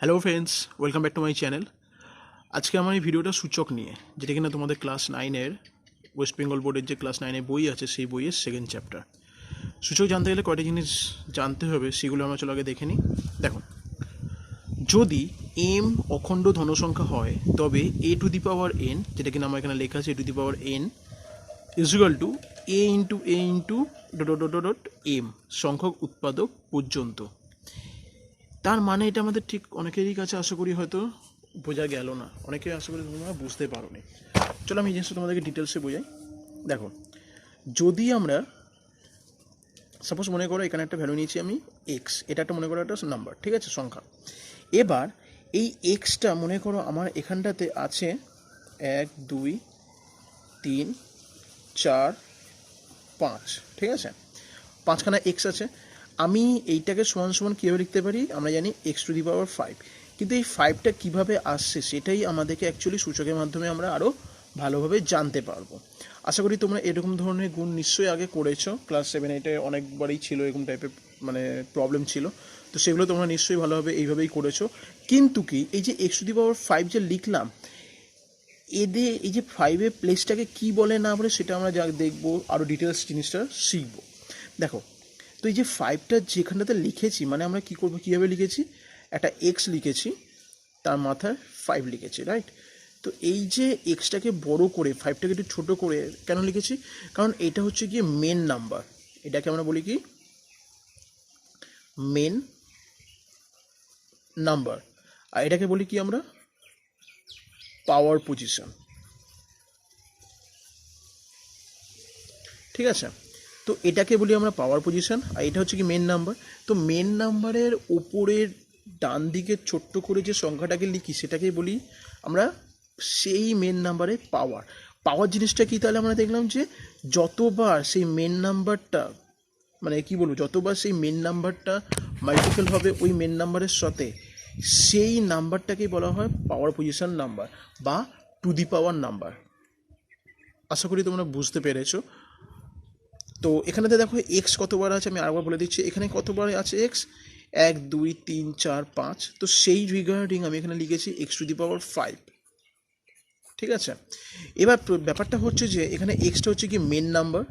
Hello friends, welcome back to my channel. আজকে আমার এই ভিডিওটা সূচক নিয়ে, যেটা কিনা তোমাদের ক্লাস 9-এর ওয়েস্ট বেঙ্গল বোর্ডের যে ক্লাস 9-এর বই আছে সেই বইয়ের সেকেন্ড চ্যাপ্টার। সূচক জানতে গেলে কয়টা জিনিস জানতে হবে, সেগুলো আমরা চলো আগে দেখে নিই। দেখো, যদি এম অখণ্ড ধনসংখ্যা হয় তবে এ টু দি পাওয়ার এন, যেটা কিনা আমার এখানে লেখা আছে a to the power n equal to a into dot m সংখ্যক উৎপাদক পর্যন্ত। তার মানে এটা আমাদের ঠিক অনেকেরই কাছে আশা করি হয়তো বোঝা গেল না, অনেকে আশা করি তোমরা বুঝতে পারো নি। চলো আমি এই জিনিসটা তোমাদেরকে ডিটেলসে বোঝাই। দেখো, যদি আমরা সাপোজ মনে করো এখানে একটা ভ্যালু নিয়েছি আমি এক্স, এটা একটা মনে করো একটা নাম্বার, ঠিক আছে, সংখ্যা। এবার এই এক্সটা মনে করো আমার এখানটাতে আছে 1 2 3 4 5, ঠিক আছে, পাঁচখানা এক্স আছে। আমি এইটাকে সমান সমান কীভাবে লিখতে পারি, আমরা জানি এক্স টু দি পাওয়ার 5, কিন্তু এই 5টা কীভাবে আসছে সেটাই আমাদেরকে অ্যাকচুয়ালি সূচকের মাধ্যমে আমরা আরও ভালোভাবে জানতে পারবো। আশা করি তোমরা এরকম ধরনের গুণ নিশ্চয়ই আগে করেছো, ক্লাস 7-8-এ অনেকবারই ছিল এরকম টাইপের মানে প্রবলেম ছিল, তো সেগুলো তোমরা নিশ্চয়ই ভালোভাবে এইভাবেই করেছো। কিন্তু কি এই যে এক্স টু দি পাওয়ার 5 যে লিখলাম, এদের এই যে 5-এর প্লেসটাকে কী বলে না বলে সেটা আমরা যা দেখবো, আরও ডিটেলস জিনিসটা শিখবো। দেখো, তো এই যে 5টা যেখানটাতে লিখেছি, মানে আমরা কী করবো, কীভাবে লিখেছি, একটা এক্স লিখেছি, তার মাথায় 5 লিখেছি, রাইট। তো এই যে এক্সটাকে বড় করে 5টাকে একটু ছোটো করে কেন লিখেছি, কারণ এটা হচ্ছে গিয়ে মেন নাম্বার, এটাকে আমরা বলি কি মেন নাম্বার, আর এটাকে বলি কি আমরা পাওয়ার পজিশন, ঠিক আছে। তো এটাকে বলি আমরা পাওয়ার পজিশন, আর এটা হচ্ছে কি মেন নাম্বার। তো মেন নাম্বারের ওপরের ডান দিকে ছোট্ট করে যে সংখ্যাটাকে লিখি সেটাকেই বলি আমরা সেই মেন নাম্বারের পাওয়ার। পাওয়ার জিনিসটা কি, তাহলে আমরা দেখলাম যে যতবার সেই মেন নাম্বারটা মানে কি বলবো, যতবার সেই মেন নাম্বারটা মাল্টিপল হবে ওই মেন নাম্বারের সাথে, সেই নাম্বারটাকেই বলা হয় পাওয়ার পজিশন নাম্বার বা টু দি পাওয়ার নাম্বার। আশা করি তোমরা বুঝতে পেরেছো। তো এখানেতে দেখো এক্স কতবার আছে, আমি আরেকবার বলে দিচ্ছি, এখানে কতবার আছে এক্স, 1 2 3 4 5, তো সেই রিগার্ডিং আমি এখানে লিখেছি এক্স টু দি পাওয়ার 5, ঠিক আছে। এবার ব্যাপারটা হচ্ছে যে এখানে এক্সটা হচ্ছে কি মেন নাম্বার,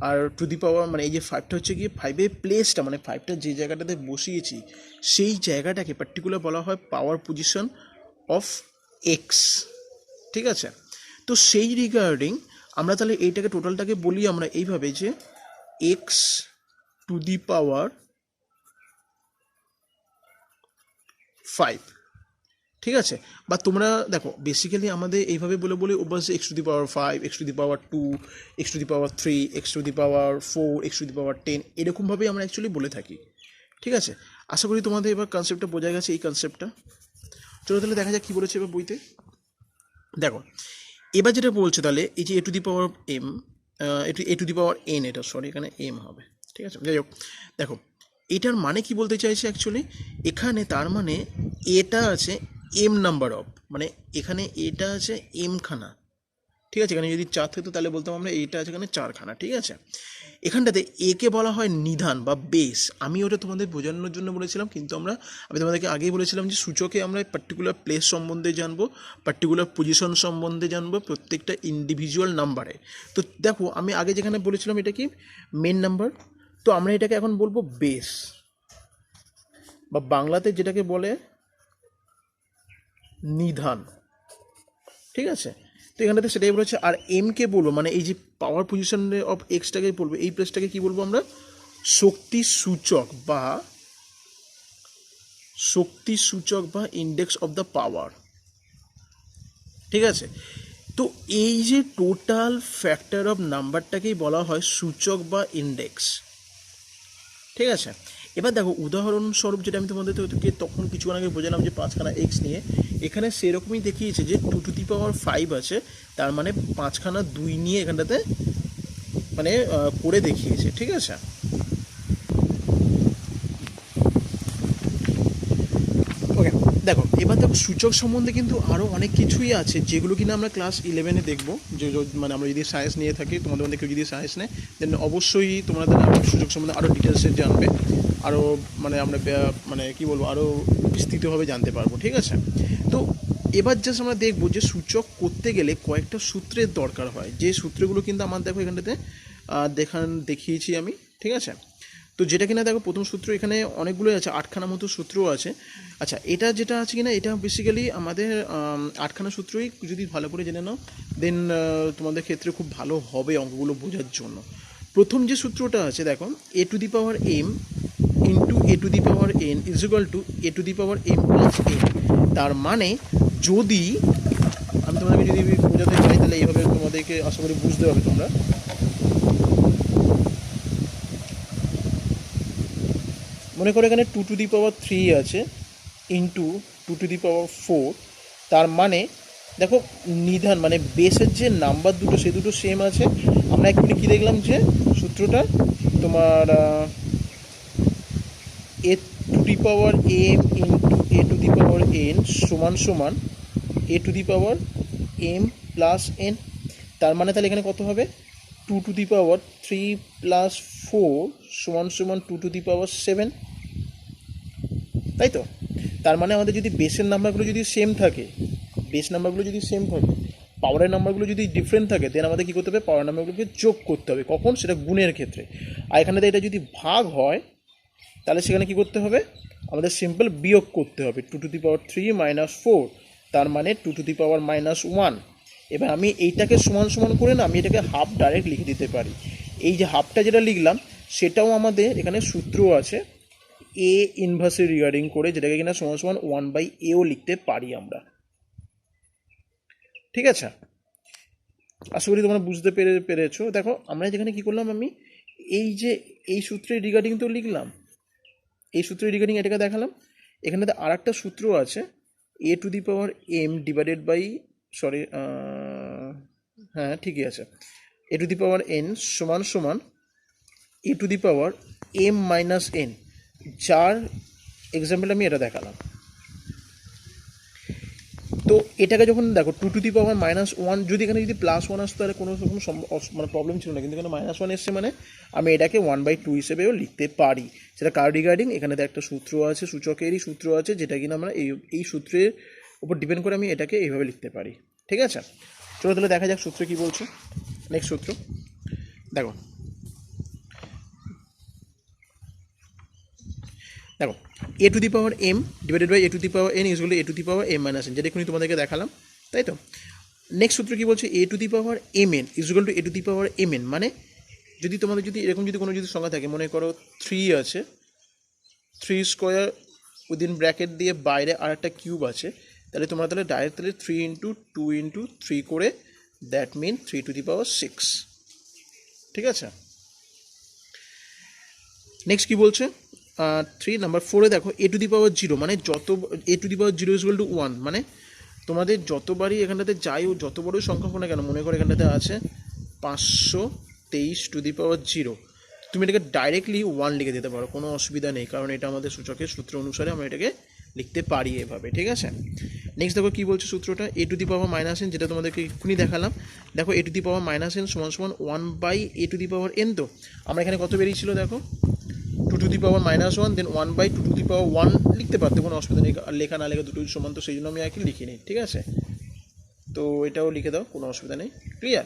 আর টু দি পাওয়ার মানে এই যে 5টা হচ্ছে কি 5-এর প্লেসটা, মানে 5টা যে জায়গাটাতে বসিয়েছি সেই জায়গাটাকে পার্টিকুলার বলা হয় পাওয়ার পজিশন অফ এক্স, ঠিক আছে। তো সেই রিগার্ডিং আমরা তাহলে এইটাকে টোটালটাকে বলি আমরা এইভাবে যে এক্স টু দি পাওয়ার 5, ঠিক আছে। বা তোমরা দেখো বেসিক্যালি আমাদের এইভাবে বলে বলে অভ্যাস, x to the power 5, x to the power 2, x to the power 3, x to the power 4, x to the power 10, এরকমভাবেই আমরা অ্যাকচুয়ালি বলে থাকি, ঠিক আছে। আশা করি তোমাদের এবার কনসেপ্টটা বোঝা গেছে, এই কনসেপ্টটা। চলো তাহলে দেখা যাক কী বলেছে এবার বইতে। দেখো, এবার যেটা বলছে তাহলে এই যে a to the power m, a to the power n, এটা সরি এখানে এম হবে, ঠিক আছে। যাই হোক, দেখো এটার মানে কি বলতে চাইছে অ্যাকচুয়ালি, এখানে তার মানে এটা আছে এম নাম্বার অফ, মানে এখানে এটা আছে এমখানা, ঠিক আছে। এখানে যদি 4 থাকতো তাহলে বলতাম আমরা এইটা আছে এখানে 4খানা, ঠিক আছে। এখানটাতে একে বলা হয় নিধান বা বেস। আমি ওটা তোমাদের বোঝানোর জন্য বলেছিলাম, কিন্তু আমি তোমাদেরকে আগেই বলেছিলাম যে সূচকে আমরা পার্টিকুলার প্লেস সম্বন্ধে জানবো, পার্টিকুলার পজিশন সম্বন্ধে জানবো প্রত্যেকটা ইন্ডিভিজুয়াল নাম্বারে। তো দেখো আমি আগে যেখানে বলেছিলাম এটা কি মেন নাম্বার, তো আমরা এটাকে এখন বলবো বেস, বা বাংলাতে যেটাকে বলে নিধান, ঠিক আছে। তো এখানটাতে সেটাই বলেছে। আর এমকে বলবো মানে এই যে পাওয়ার পজিশন অফ এক্সটাকে বলবো, এই প্লেসটাকে কি বলবো আমরা শক্তি সূচক বা ইন্ডেক্স অফ দ্য পাওয়ার, ঠিক আছে। তো এই যে টোটাল ফ্যাক্টর অফ নাম্বারটাকেই বলা হয় সূচক বা ইন্ডেক্স, ঠিক আছে। এবার দেখো উদাহরণস্বরূপ যেটা আমি তোমাদেরকে তখন কিছুক্ষণ আগে বোঝালাম যে 5খানা এক্স নিয়ে, এখানে সেরকমই দেখিয়েছে যে 2 টু দি পাওয়ার 5 আছে, তার মানে 5খানা 2 নিয়ে এখানটাতে মানে করে দেখিয়েছে, ঠিক আছে। ওকে, দেখো এবার দেখো সূচক সম্বন্ধে কিন্তু আরও অনেক কিছুই আছে যেগুলো কিনা আমরা ক্লাস 11-এ দেখবো, যে মানে আমরা যদি সায়েন্স নিয়ে থাকি, তোমাদের মধ্যে কেউ যদি সায়েন্স নেয় দেন অবশ্যই তোমরা সূচক সম্বন্ধে আরও ডিটেলসে জানবে। আরও মানে আমরা মানে কী বলবো আরও বিস্তৃতভাবে জানতে পারবো। ঠিক আছে, তো এবার জাস্ট আমরা দেখবো যে সূচক করতে গেলে কয়েকটা সূত্রের দরকার হয়, যে সূত্রগুলো কিন্তু আমার দেখো এখানটাতে দেখিয়েছি আমি। ঠিক আছে, তো যেটা কিনা দেখো প্রথম সূত্র এখানে অনেকগুলোই আছে, 8খানা মতো সূত্রও আছে। আচ্ছা, এটা যেটা আছে কিনা এটা বেসিক্যালি আমাদের 8খানা সূত্রই যদি ভালো করে জেনে নাও দেন তোমাদের ক্ষেত্রে খুব ভালো হবে অঙ্কগুলো বোঝার জন্য। প্রথম যে সূত্রটা আছে দেখো, a to the power m into a to the power n is equal to a to the power m plus n. তার মানে যদি আমি তোমাদেরকে যদি বোঝাতে চাই তাহলে এইভাবে তোমাদেরকে আশা করি বুঝতে হবে তোমরা। মনে করো এখানে 2 টু দি পাওয়ার 3 আছে ইন্টু 2 টু দি পাওয়ার 4। তার মানে দেখো নিধান মানে বেসের যে নাম্বার দুটো সে দুটো সেম আছে। আমরা একটু কী দেখলাম যে সূত্রটা তোমার a to the power m into a to the power n সমান সমান a to the power m plus n. তার মানে তাহলে এখানে কত হবে, 2 টু দি পাওয়ার 3 প্লাস 4 সমান সমান 2 টু দি পাওয়ার 7, তাই তো? তার মানে আমাদের যদি বেসের নাম্বারগুলো যদি সেম থাকে, বেস নাম্বারগুলো যদি সেম থাকে, পাওয়ারের নাম্বারগুলো যদি ডিফারেন্ট থাকে, দেন আমাদের কী করতে হবে, পাওয়ার নাম্বারগুলোকে যোগ করতে হবে। কখন? সেটা গুণের ক্ষেত্রে। আর এখানে এটা যদি ভাগ হয় তাহলে সেখানে কী করতে হবে, আমাদের সিম্পল বিয়োগ করতে হবে। 2 টু দি পাওয়ার 3 মাইনাস 4, তার মানে 2 টু দি পাওয়ার মাইনাস 1। এবার আমি এইটাকে সমান সমান করে না আমি এটাকে হাফ ডাইরেক্ট লিখে দিতে পারি। এই যে হাফটা যেটা লিখলাম সেটাও আমাদের এখানে সূত্র আছে এ ইনভার্সের রিগার্ডিং করে, যেটাকে কিনা সমান সমান 1/a-ও লিখতে পারি আমরা। ঠিক আছে, আশা করি তোমরা বুঝতে পেরেছো। দেখো আমরা যেখানে কী করলাম, আমি এই যে এই সূত্রের রিগার্ডিং তো লিখলাম, এই সূত্রের রিগার্ডিং এটাকে দেখালাম। এখানে আর একটা সূত্র আছে a to the power m divided by হ্যাঁ ঠিকই আছে, a to the power n সমান সমান a to the power m minus n, যার এক্সাম্পল আমি এটা দেখালাম। তো এটাকে যখন দেখো 2 টু দি পাওয়ার মাইনাস 1, যদি এখানে যদি প্লাস 1 আসতো তাহলে কোনো রকম মানে প্রবলেম ছিল না, কিন্তু এখানে মাইনাস 1 এসছে মানে আমি এটাকে 1/2 হিসেবেও লিখতে পারি। সেটা কার রিগার্ডিং, এখানে একটা সূত্র আছে, সূচকেরই সূত্র আছে, যেটা কিনা আমরা এই সূত্রের উপর ডিপেন্ড করে আমি এটাকে এইভাবে লিখতে পারি। ঠিক আছে, চলো তাহলে দেখা যাক সূত্র কী বলছে। নেক্সট সূত্র দেখো, দেখো a to the power m divided by a to the power n is equal to a to the power m minus n, যেটা এখনই তোমাদেরকে দেখালাম, তাই তো? নেক্সট সূত্র কী বলছে, a to the power m n is equal to a to the power m n. মানে যদি তোমাদের যদি এরকম যদি কোনো যদি সংখ্যা থাকে, মনে করো 3 আছে, 3 স্কোয়ার উইদিন ব্র্যাকেট দিয়ে বাইরে আর একটা কিউব আছে, তাহলে তোমরা তাহলে ডাইরেক্ট তাহলে 3 ইন্টু 2 ইন্টু 3 করে, দ্যাট মিন 3 টু দি পাওয়ার 6। ঠিক আছে, নেক্সট কী বলছে 3 নাম্বার 4-এ দেখো এ টু দি পাওয়ার 0, মানে যত a to the power 0 is equal to 1, মানে তোমাদের যতবারই এখানটাতে যাই যত বড়ই সংখ্যা হোক না কেন, মনে করো এখানটাতে আছে 523 টু দি পাওয়ার 0, তুমি এটাকে ডাইরেক্টলি 1 লিখে দিতে পারো, কোনো অসুবিধা নেই, কারণ এটা আমাদের সূচকের সূত্র অনুসারে আমরা এটাকে লিখতে পারি এভাবে। ঠিক আছে, নেক্সট দেখো কী বলছে সূত্রটা, a to the power minus n, যেটা তোমাদেরকে এক্ষুনি দেখালাম। দেখো a to the power minus n সমান সমান 1/a two the power N. তো আমরা এখানে কত বেরিয়েছিল দেখো, 2 to the power minus 1, then 1/2 to the power 1 লিখতে পারতে, কোনো অসুবিধা নেই, আর লেখা না লেখা দুটোই সমান, তো সেই জন্য আমি একই লিখিনি। ঠিক আছে, তো এটাও লিখে দাও, কোনো অসুবিধা নেই। ক্লিয়ার?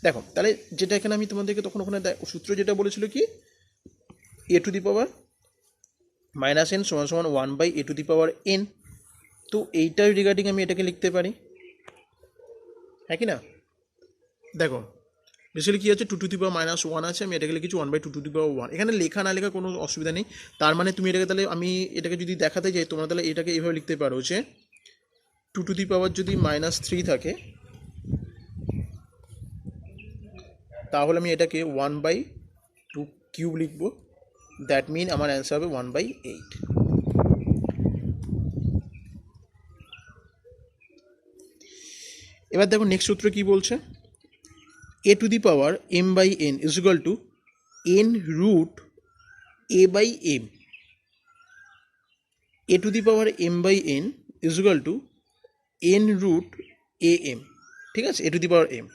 দেখো তাহলে যেটা এখানে আমি তোমাদেরকে তখন ওখানে সূত্র যেটা বলেছিল কি, a to the power minus n সমান সমান 1/a two the power N. তো এইটার রিগার্ডিং আমি এটাকে লিখতে পারি, হ্যাঁ কি না? দেখো বেসিক্যালি কী আছে, 2 টু দি পাওয়ার মাইনাস 1 আছে, আমি এটাকে লিখেছি 1/2 টু দি পাওয়ার 1। এখানে লেখা না লেখা কোনো অসুবিধা নেই। তার মানে তুমি এটাকে তাহলে আমি এটাকে যদি দেখাতে যাই, তোমরা তাহলে এটাকে এইভাবে লিখতে পারো যে 2 টু দি পাওয়ার যদি -3 থাকে, তাহলে আমি এটাকে 1/2 কিউব লিখব, দ্যাট মিন আমার অ্যান্সার হবে 1/8। এবার দেখো নেক্সট সূত্র কী বলছে, a to the power m/n is equal to n root a/m। A to the power m/n is equal to n root am। ঠিক আছে, a to the power m।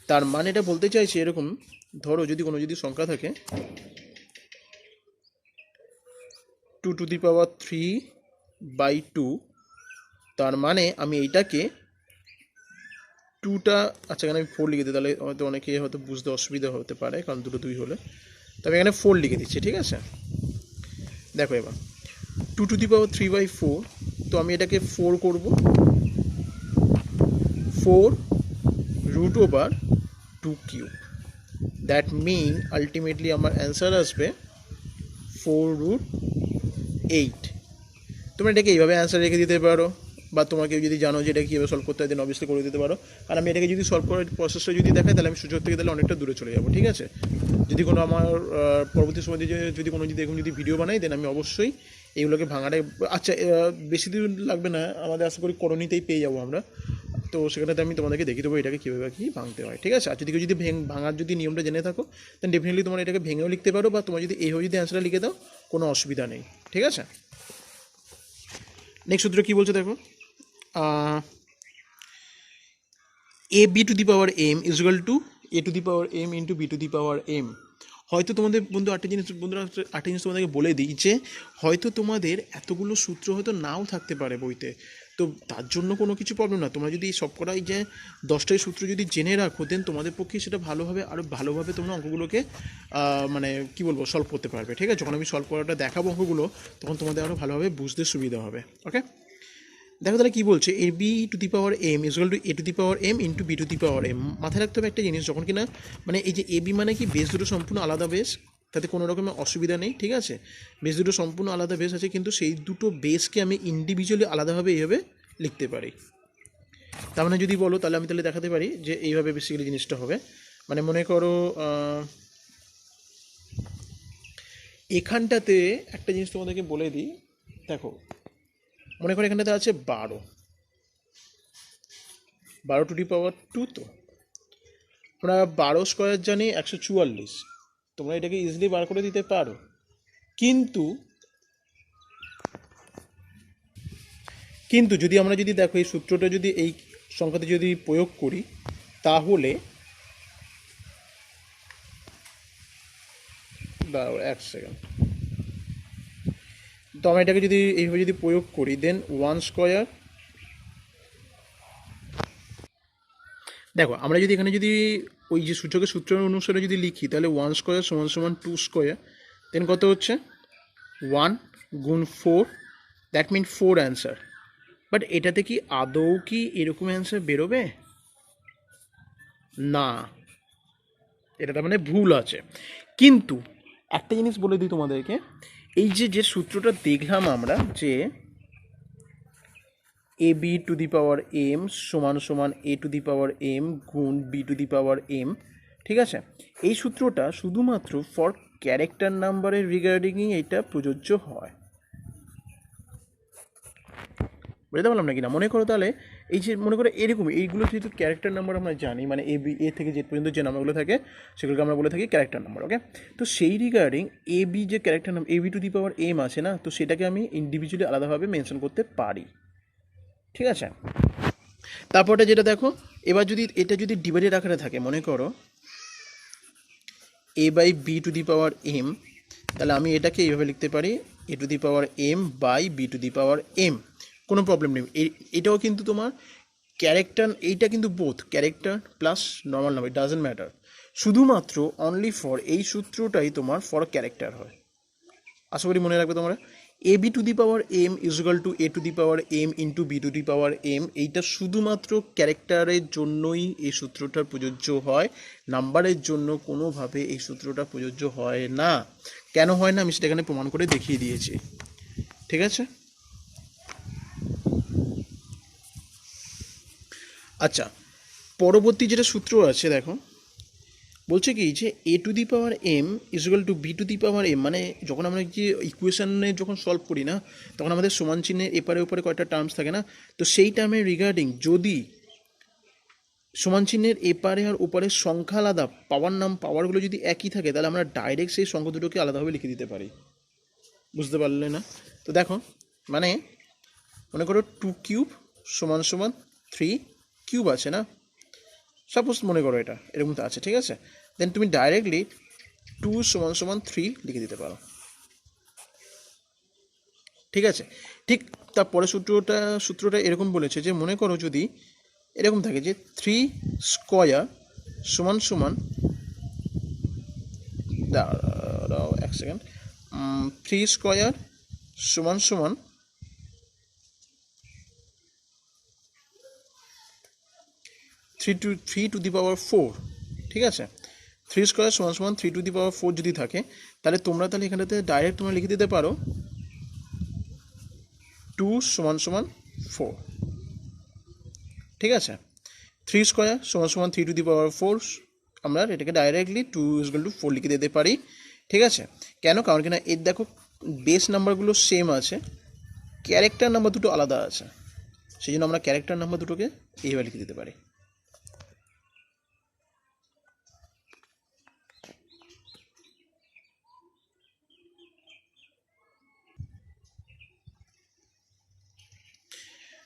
তার মানে এটা বলতে চাইছে এরকম, ধরো যদি কোনো যদি সংখ্যা থাকে, 2^3/2, তার মানে আমি এইটাকে 2টা, আচ্ছা এখানে আমি 4 লিখে দিই, তাহলে হয়তো অনেকে হয়তো বুঝতে অসুবিধা হতে পারে, কারণ 2 2 হলে। তবে এখানে 4 লিখে দিচ্ছি, ঠিক আছে। দেখো এবার 2^3/4, তো আমি এটাকে 4 করব, 4√2^, দ্যাট মিন আলটিমেটলি আমার অ্যান্সার আসবে 4√8। তোমরা এটাকে এইভাবে অ্যান্সার রেখে দিতে পারো, বা তোমাকে যদি জানো যে এটা কীভাবে সলভ করতে হয় দেন অবভিয়াসলি করে দিতে পারো। আর আমি এটাকে যদি সলভ করার প্রসেসটা যদি দেখাই, তাহলে আমি সূচক থেকে তাহলে অনেকটা দূরে চলে যাবো, ঠিক আছে। যদি কোনো আমার পরবর্তী সময় যদি কোনো এরকম যদি ভিডিও বানাই, দেন আমি অবশ্যই এইগুলোকে ভাঙাটাই, আচ্ছা বেশি দিন লাগবে না, আমাদের আশা করি করণীতেই পেয়ে যাবো আমরা। তো সেখানে আমি তোমাদেরকে দেখিয়ে দেবো এটাকে কীভাবে কী ভাঙতে হয়, ঠিক আছে। আর যদি কেউ যদি ভাঙার যদি নিয়মটা জেনে থাকো, দেন ডেফিনেটলি তোমরা এটাকে ভেঙেও লিখতে পারো, বা তোমার যদি এইভাবে যদি অ্যান্সারটা লিখে দাও, কোনো অসুবিধা নেই, ঠিক আছে। নেক্সট সূত্র কী বলছে দেখো, ab⁴m = a⁴m × b⁴m। হয়তো তোমাদের বন্ধুরা আরেকটা জিনিস তোমাদেরকে বলে দিই, যে হয়তো তোমাদের এতগুলো সূত্র হয়তো নাও থাকতে পারে বইতে, তো তার জন্য কোনো কিছু প্রবলেম না। তোমরা যদি সব করাই যে 10টাই সূত্র যদি জেনে রাখো, দেন তোমাদের পক্ষে সেটা ভালোভাবে আরও ভালোভাবে তোমরা অঙ্কগুলোকে মানে কী বলবো সলভ করতে পারবে, ঠিক আছে। যখন আমি সলভ করাটা দেখাবো অঙ্কগুলো, তখন তোমাদের আরও ভালোভাবে বুঝতে সুবিধা হবে, ওকে। দেখো তাহলে কী বলছে, ab⁴m = a⁴m × b⁴m। মাথায় রাখতে হবে একটা জিনিস, যখন কিনা মানে এই যে ab মানে কি, বেস দুটো সম্পূর্ণ আলাদা বেস, তাতে কোনো রকমের অসুবিধা নেই, ঠিক আছে। বেস দুটো সম্পূর্ণ আলাদা বেস আছে, কিন্তু সেই দুটো বেসকে আমি ইন্ডিভিজুয়ালি আলাদাভাবে এইভাবে লিখতে পারি। তার মানে যদি বলো, তাহলে আমি তাহলে দেখাতে পারি যে এইভাবে বেসিক্যালি জিনিসটা হবে। মানে মনে করো এখানটাতে একটা জিনিস তোমাদেরকে বলে দিই, দেখো মনে করো এখানটাতে আছে 12 12^2, তো আমরা 12 স্কোয়ার জানি 144, তোমরা এটাকে ইজিলি বার করে দিতে পারো। কিন্তু যদি আমরা যদি দেখো এই সূত্রটা যদি এই সংখ্যাতে যদি প্রয়োগ করি, তাহলে দাঁড়াও 1 সেকেন্ড, তো আমরা এটাকে যদি এইভাবে যদি প্রয়োগ করি, দেন 1 স্কোয়ার, দেখো আমরা যদি এখানে যদি ওই যে সূচকের সূত্র অনুসারে যদি লিখি, তাহলে 1 স্কোয়ার = 2 স্কোয়ার, দেন কত হচ্ছে 1 গুণ 4, দ্যাট মিন 4 অ্যান্সার। বাট এটাতে কি আদৌ কি এরকম অ্যান্সার বেরোবে? না, এটা তার মানে ভুল আছে। কিন্তু একটা জিনিস বলে দিই তোমাদেরকে, এই যে সূত্রটা দেখলাম আমরা, যে ab⁴m = a⁴m গুণ b⁴m, ঠিক আছে। এই সূত্রটা শুধুমাত্র ফর ক্যারেক্টার নাম্বারের রিগার্ডিংই এটা প্রযোজ্য হয়, বুঝতে পারলাম না কিনা। মনে করো তাহলে এই যে মনে করো এরকম এইগুলো যেহেতু ক্যারেক্টার নাম্বার আমরা জানি, মানে এ থেকে জেড পর্যন্ত যে নাম্বারগুলো থাকে সেগুলোকে আমরা বলে থাকি ক্যারেক্টার নাম্বার, ওকে। তো সেই রিগার্ডিং ab যে ক্যারেক্টার নাম্বার ab⁴m আছে না, তো সেটাকে আমি ইন্ডিভিজুয়ালি আলাদাভাবে মেনশন করতে পারি, ঠিক আছে। তারপরটা যেটা দেখো, এবার যদি এটা যদি ডিভাইডেড আকারে থাকে, মনে করো a/b⁴m, তাহলে আমি এটাকে এইভাবে লিখতে পারি a⁴m/b⁴m, কোনো প্রবলেম নেই। এটাও কিন্তু তোমার ক্যারেক্টার, এইটা কিন্তু both character plus normal number, it doesn't matter, শুধুমাত্র অনলি ফর এই সূত্রটাই তোমার ফর ক্যারেক্টার হয়। আশা করি মনে রাখবে তোমরা। ab⁴m = a⁴m × b⁴m, এইটা শুধুমাত্র ক্যারেক্টারের জন্যই এই সূত্রটা প্রযোজ্য হয়, নাম্বারের জন্য কোনোভাবে এই সূত্রটা প্রযোজ্য হয় না। কেন হয় না আমি সেটা এখানে প্রমাণ করে দেখিয়ে দিয়েছি, ঠিক আছে। আচ্ছা, পরবর্তী যেটা সূত্র আছে দেখো, বলছে কি যে a⁴m = b⁴m, মানে যখন আমরা যে ইকুয়েশনে যখন সলভ করি না, তখন আমাদের সমান চিহ্নের এপারে ওপারে কয়েকটা টার্মস থাকে না, তো সেই টার্মের রিগার্ডিং যদি সমান চিহ্নের এপারে আর ওপারে সংখ্যা আলাদা, পাওয়ারগুলো যদি একই থাকে, তাহলে আমরা ডাইরেক্ট সেই সংখ্যা দুটোকে আলাদাভাবে লিখে দিতে পারি, বুঝতে পারলে না? তো দেখো মানে মনে করো 2³ = 3³ আছে না, সাপোজ মনে করো এটা এরকম তো আছে, ঠিক আছে। দেন তুমি ডাইরেক্টলি 2 = 3 লিখে দিতে পারো, ঠিক আছে। ঠিক তারপরে সূত্রটা এরকম বলেছে যে মনে করো যদি এরকম থাকে যে 3 স্কোয়ার সমান সমান, দাঁড়াও এক সেকেন্ড, 3 স্কোয়ার সমান সমান 3 টু দি পাওয়ার 4, ঠিক আছে। 3 স্কোয়ার সমান সমান 3 টু দি পাওয়ার 4 যদি থাকে, তাহলে এখানটাতে ডাইরেক্ট তোমরা লিখে দিতে পারো 2 সমান সমান 4, ঠিক আছে। 3 স্কোয়ার সমান সমান 3 টু দি পাওয়ার 4, আমরা এটাকে ডাইরেক্টলি 2 ইকুয়াল টু 4 লিখে দিতে পারি, ঠিক আছে। কেন? কারণ কিনা এর দেখো বেস নাম্বারগুলো সেম আছে, ক্যারেক্টার নাম্বার দুটো আলাদা আছে, সেই জন্য আমরা ক্যারেক্টার নাম্বার দুটোকে এইভাবে লিখে দিতে পারি।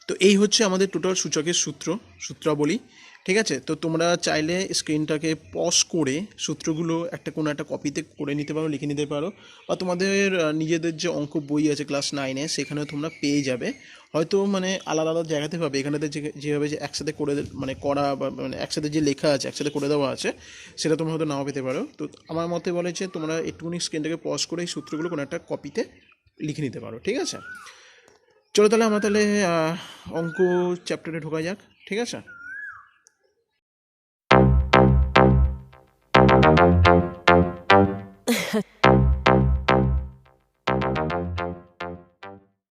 তো এই হচ্ছে আমাদের টোটাল সূচকের সূত্রাবলী, ঠিক আছে। তো তোমরা চাইলে স্ক্রিনটাকে পজ করে সূত্রগুলো কোনো একটা কপিতে করে নিতে পারো, লিখে নিতে পারো, বা তোমাদের নিজেদের যে অঙ্ক বই আছে ক্লাস 9-এ সেখানেও তোমরা পেয়ে যাবে। হয়তো মানে আলাদা আলাদা জায়গাতে পাবে, এখানেতে যেভাবে যে একসাথে করে মানে করা বা মানে একসাথে যে লেখা আছে, একসাথে করে দেওয়া আছে, সেটা তোমরা হয়তো নাও পেতে পারো। তো আমার মতে বলে যে তোমরা একটুখানি স্ক্রিনটাকে পজ করে এই সূত্রগুলো কোনো একটা কপিতে লিখে নিতে পারো, ঠিক আছে। চলো তাহলে আমরা অঙ্ক চ্যাপ্টারে ঢোকা যাক, ঠিক আছে।